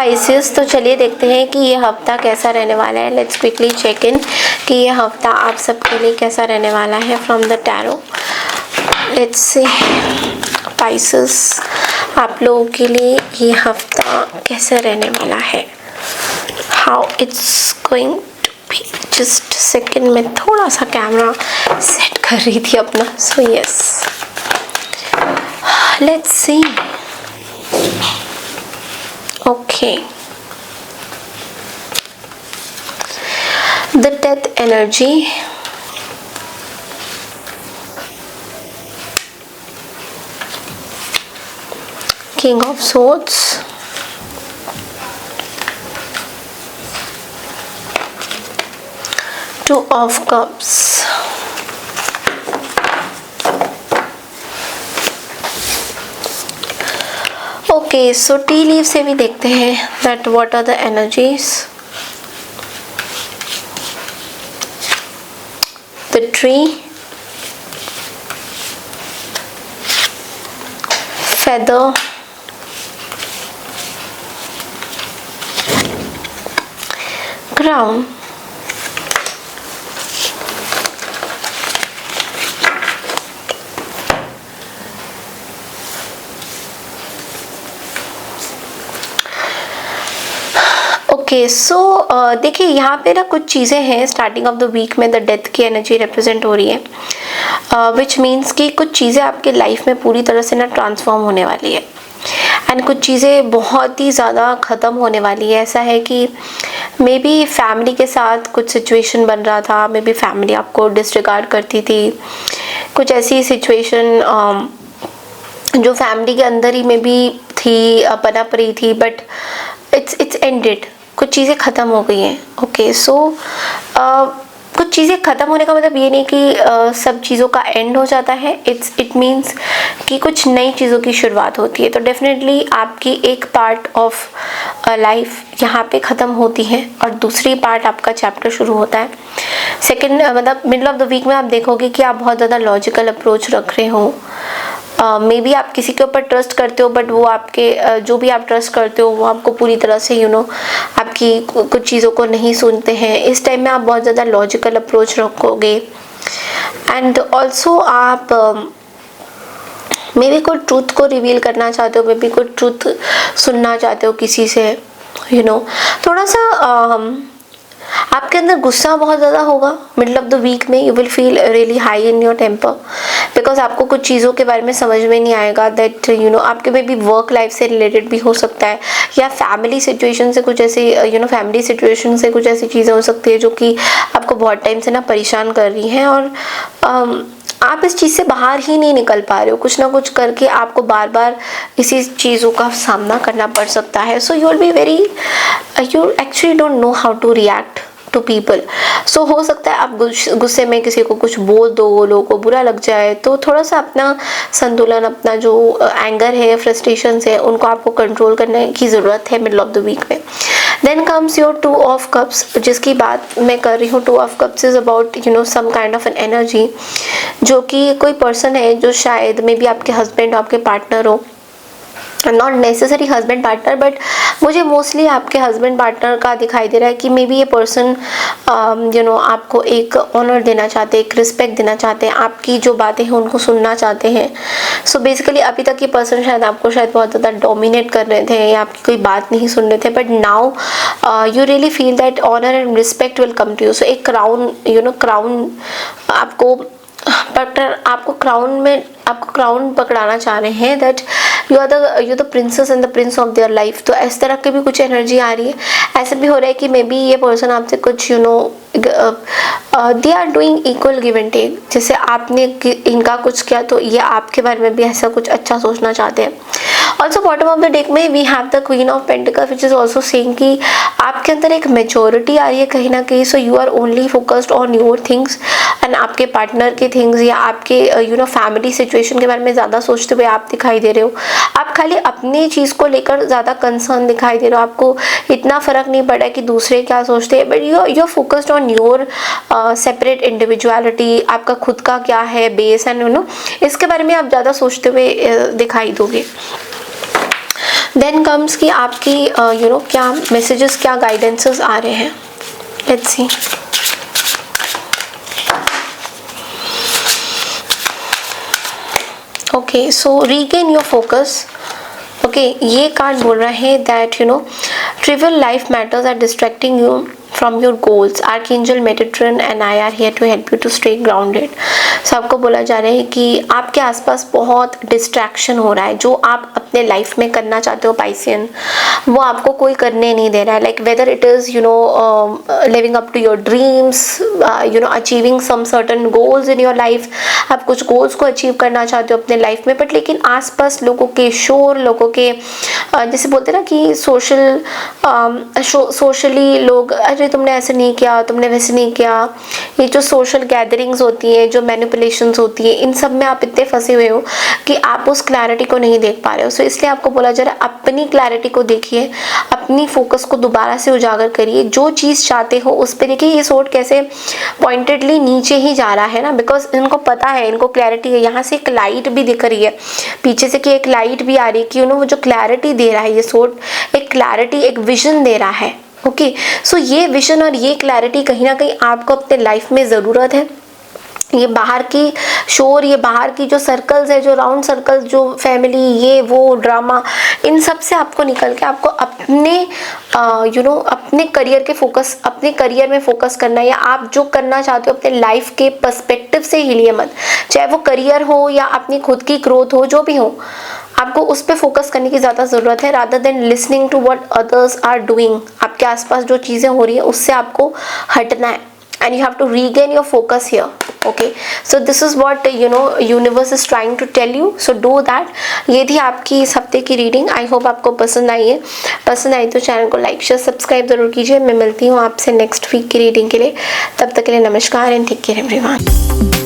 Spices, तो चलिए देखते हैं कि ये हफ्ता कैसा रहने वाला है। लेट्स क्विकली चेक इन कि ये हफ्ता आप सबके लिए कैसा रहने वाला है from the tarot. Let's see spices, आप लोगों के लिए ये हफ्ता कैसा रहने वाला है, how it's going to be. Just second में थोड़ा सा कैमरा सेट कर रही थी अपना, so yes let's see. Okay, the death energy, King of Swords, Two of Cups, okay so tea leave से भी देखते हैं that what are the energies. The tree, feather, crown, okay so देखिए यहाँ पे ना कुछ चीज़ें हैं। स्टार्टिंग ऑफ द वीक में द डेथ की एनर्जी रिप्रेजेंट हो रही है, विच मीन्स कि कुछ चीज़ें आपके लाइफ में पूरी तरह से ना ट्रांसफॉर्म होने वाली है एंड कुछ चीज़ें बहुत ही ज़्यादा ख़त्म होने वाली है। ऐसा है कि मे बी फैमिली के साथ कुछ सिचुएशन बन रहा था, मे बी फैमिली आपको डिसरिगार्ड करती थी, कुछ ऐसी सिचुएशन जो फैमिली के अंदर ही में भी थी, पनप रही थी, बट इट्स एंडेड। कुछ चीज़ें ख़त्म हो गई हैं। ओके सो कुछ चीज़ें ख़त्म होने का मतलब ये नहीं कि सब चीज़ों का एंड हो जाता है। इट मीन्स कि कुछ नई चीज़ों की शुरुआत होती है। तो डेफिनेटली आपकी एक पार्ट ऑफ लाइफ यहाँ पे ख़त्म होती है और दूसरी पार्ट आपका चैप्टर शुरू होता है। सेकेंड मतलब मिडल ऑफ द वीक में आप देखोगे कि आप बहुत ज़्यादा लॉजिकल अप्रोच रख रहे हो। मे बी आप किसी के ऊपर ट्रस्ट करते हो, बट वो आपके जो भी आप ट्रस्ट करते हो वो आपको पूरी तरह से आपकी कुछ चीज़ों को नहीं सुनते हैं। इस टाइम में आप बहुत ज़्यादा लॉजिकल अप्रोच रखोगे एंड ऑल्सो आप मे बी कोई ट्रूथ को रिवील करना चाहते हो, मे बी कोई ट्रूथ सुनना चाहते हो किसी से। थोड़ा सा आपके अंदर गुस्सा बहुत ज़्यादा होगा मिडल ऑफ द वीक में। You will feel really high in your temper because आपको कुछ चीज़ों के बारे में समझ में नहीं आएगा दैट आपके में भी वर्क लाइफ से रिलेटेड भी हो सकता है या फैमिली सिचुएशन से कुछ ऐसी फैमिली सिचुएशन से कुछ ऐसी चीज़ें हो सकती है जो कि आपको बहुत टाइम से ना परेशान कर रही हैं और आप इस चीज़ से बाहर ही नहीं निकल पा रहे हो। कुछ ना कुछ करके आपको बार बार इसी चीज़ों का सामना करना पड़ सकता है। So you will be very you actually don't know how to react to people. So हो सकता है आप गुस्से में किसी को कुछ बोल दो, लोगों को बुरा लग जाए, तो थोड़ा सा अपना संतुलन, अपना जो एंगर है, फ्रस्ट्रेशन है, उनको आपको कंट्रोल करने की ज़रूरत है मिडल ऑफ द वीक में। Then comes your two of cups, जिसकी बात मैं कर रही हूँ। Two of cups is about some kind of an energy, जो कि कोई पर्सन है जो शायद मे बी आपके हस्बैंड, आपके पार्टनर हो। Not necessary husband partner, but मुझे मोस्टली आपके हस्बैंड पार्टनर का दिखाई दे रहा है कि मे बी ये पर्सन आपको एक ऑनर देना चाहते हैं, एक रिस्पेक्ट देना चाहते हैं, आपकी जो बातें हैं उनको सुनना चाहते हैं। सो बेसिकली अभी तक ये पर्सन शायद आपको बहुत ज़्यादा डोमिनेट कर रहे थे या आपकी कोई बात नहीं सुन रहे थे, but now you really feel that honour and respect will come to you. So एक क्राउन आपको क्राउन पकड़ाना चाह रहे हैं that you are the princess and the prince of their life. तो इस तरह की भी कुछ एनर्जी आ रही है। ऐसे भी हो रहा है कि मे बी ये पर्सन आपसे कुछ they are doing equal give and take. जैसे आपने इनका कुछ किया तो ये आपके बारे में भी ऐसा कुछ अच्छा सोचना चाहते हैं। Also bottom of the deck में we have the queen of pentacles which is also saying कि आपके अंदर एक मेच्योरिटी आ रही है कहीं ना कहीं। So you are only focused on your things and आपके पार्टनर के थिंग्स या आपके फैमिली सिचुएशन के बारे में ज़्यादा सोचते हुए आप दिखाई दे रहे हो। आप खाली अपनी चीज़ को लेकर ज़्यादा कंसर्न दिखाई दे रहे हो। आपको इतना फ़र्क नहीं पड़ा कि दूसरे क्या सोचते हैं, but you are focused on your separate individuality. आपका खुद का क्या है बेस एंड इसके बारे में आप ज़्यादा सोचते हुए दिखाई दोगे। देन कम्स कि आपकी क्या मैसेजेस, क्या गाइडेंसेस आ रहे हैं। Let's see. Okay, so regain your focus. Okay, ये कार्ड बोल रहा है that trivial life matters are distracting you from your goals. Archangel Metatron and I are here to help you to stay grounded. So आपको बोला जा रहा है कि आपके आसपास बहुत डिस्ट्रैक्शन हो रहा है। जो आप अपने लाइफ में करना चाहते हो पाइसियन, वो आपको कोई करने नहीं दे रहा है। Like whether it is living up to your dreams, achieving some certain goals in your life. आप कुछ गोल्स को अचीव करना चाहते हो अपने लाइफ में, बट लेकिन आसपास लोगों के शोर, लोगों के जैसे बोलते हैं ना कि सोशली लोग, अरे तुमने ऐसे नहीं किया, तुमने वैसे नहीं किया। ये जो सोशल गैदरिंग्स होती हैं, जो मैनिपुलेशंस होती है, इन सब में आप इतने फंसे हुए हो कि आप उस क्लैरिटी को नहीं देख पा रहे हो। सो इसलिए आपको बोला जा रहा है अपनी क्लैरिटी को देखिए, अपनी फोकस को दोबारा से उजागर करिए। जो चीज़ चाहते हो उस पर देखिए। ये सोर्ड कैसे पॉइंटेडली नीचे ही जा रहा है ना, बिकॉज इनको पता है, इनको क्लैरिटी है। यहाँ से एक लाइट भी दिख रही है पीछे से, कि एक लाइट भी आ रही है कि वो जो क्लैरिटी दे रहा है ये सोर्ड, एक क्लैरिटी, एक विजन दे रहा है। ओके, सो ये विजन और ये क्लैरिटी कहीं ना कहीं आपको अपने लाइफ में ज़रूरत है। ये बाहर की शोर, ये बाहर की जो सर्कल्स है, जो राउंड सर्कल्स, जो फैमिली, ये वो ड्रामा, इन सब से आपको निकल के आपको अपने अपने करियर के फोकस, अपने करियर में फोकस करना है। या आप जो करना चाहते हो अपने लाइफ के पर्सपेक्टिव से हिलिए मत, चाहे वो करियर हो या अपनी खुद की ग्रोथ हो, जो भी हो, आपको उस पर फोकस करने की ज़्यादा ज़रूरत है, rather than listening to what others are doing. आपके आसपास जो चीज़ें हो रही है उससे आपको हटना है, and you have to regain your focus here. Okay, so this is what universe is trying to tell you, so do that. ये थी आपकी इस हफ्ते की रीडिंग। आई होप आपको पसंद आई है। पसंद आई तो चैनल को लाइक शेयर सब्सक्राइब जरूर कीजिए। मैं मिलती हूँ आपसे नेक्स्ट वीक की रीडिंग के लिए। तब तक के लिए नमस्कार एंड टेक केयर एवरीवन।